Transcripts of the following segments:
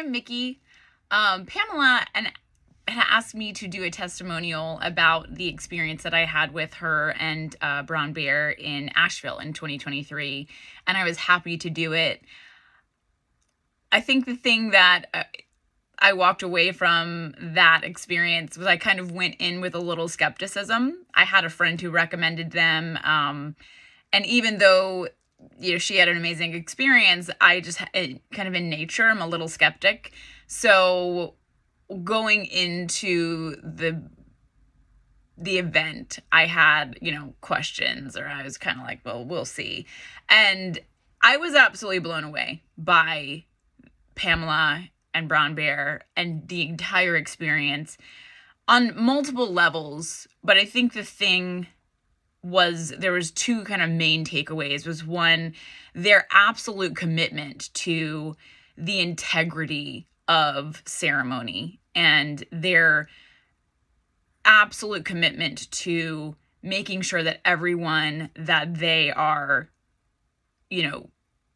I'm Mikki. Pamela had asked me to do a testimonial about the experience that I had with her and Brown Bear in Asheville in 2023, and I was happy to do it. I think the thing that I walked away from that experience was I kind of went in with a little skepticism. I had a friend who recommended them, and even though she had an amazing experience, I just kind of in nature, I'm a little skeptic. So going into the event, I had, questions, or I was kind of like, well, we'll see. And I was absolutely blown away by Pamela and Brown Bear and the entire experience on multiple levels. But I think the thing there was two kind of main takeaways. Was one, their absolute commitment to the integrity of ceremony and their absolute commitment to making sure that everyone that they are,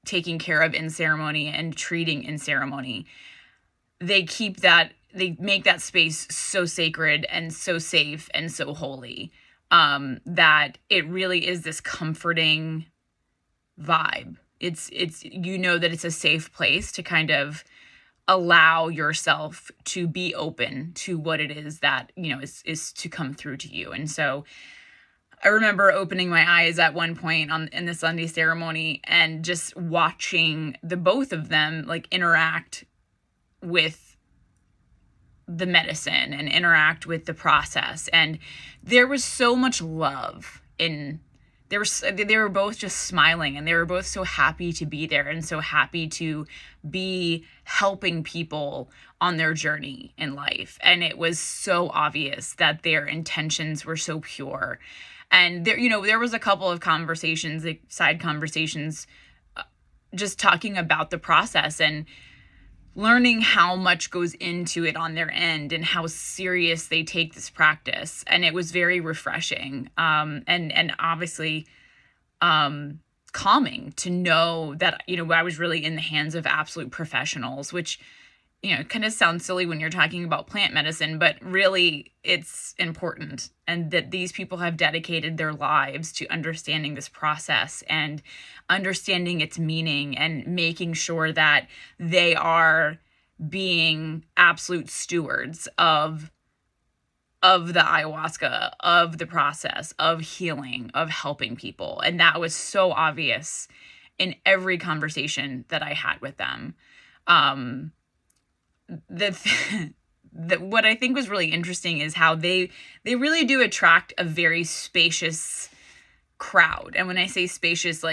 taking care of in ceremony and treating in ceremony, they make that space so sacred and so safe and so holy, that it really is this comforting vibe. It's that it's a safe place to kind of allow yourself to be open to what it is that, is to come through to you. And so I remember opening my eyes at one point in the Sunday ceremony and just watching the both of them interact with the medicine and interact with the process. And there was so much love they were both just smiling, and they were both so happy to be there and so happy to be helping people on their journey in life. And it was so obvious that their intentions were so pure. And there was a couple of conversations, side conversations, just talking about the process and learning how much goes into it on their end and how serious they take this practice. And it was very refreshing, and obviously calming to know that, I was really in the hands of absolute professionals, which, kind of sounds silly when you're talking about plant medicine, but really it's important. And that these people have dedicated their lives to understanding this process and understanding its meaning and making sure that they are being absolute stewards of the ayahuasca, of the process, of healing, of helping people. And that was so obvious in every conversation that I had with them. What I think was really interesting is how they really do attract a very spacious crowd. And when I say spacious,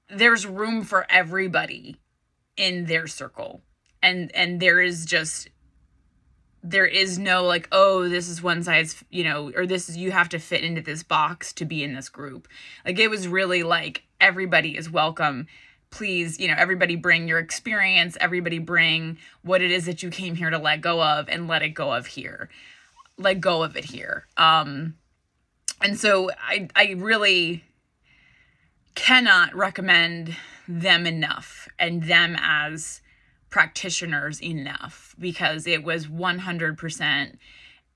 there's room for everybody in their circle. And there is no oh, this is one size, or you have to fit into this box to be in this group. It was really everybody is welcome. Please, everybody bring your experience, everybody bring what it is that you came here to let go of, and let go of it here. And so I really cannot recommend them enough, and them as practitioners enough, because it was 100%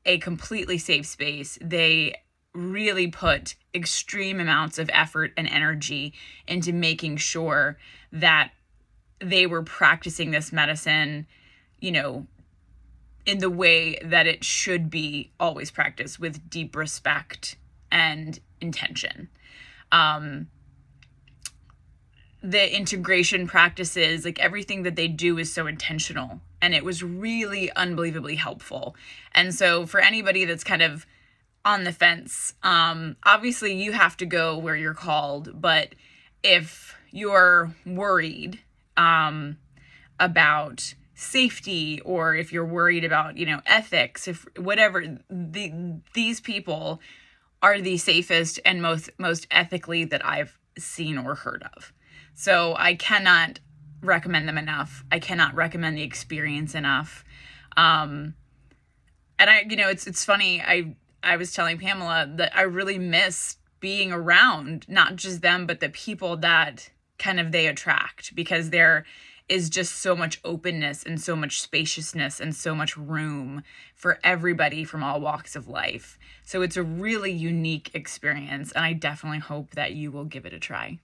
a completely safe space. They really put extreme amounts of effort and energy into making sure that they were practicing this medicine, in the way that it should be always practiced, with deep respect and intention. The integration practices, everything that they do is so intentional, and it was really unbelievably helpful. And so for anybody that's kind of on the fence, obviously you have to go where you're called, but if you're worried about safety, or if you're worried about, ethics, if whatever, these people are the safest and most ethically that I've seen or heard of. So I cannot recommend them enough. I cannot recommend the experience enough. And it's funny. I was telling Pamela that I really miss being around not just them, but the people that kind of they attract, because they're is just so much openness and so much spaciousness and so much room for everybody from all walks of life. So it's a really unique experience, and I definitely hope that you will give it a try.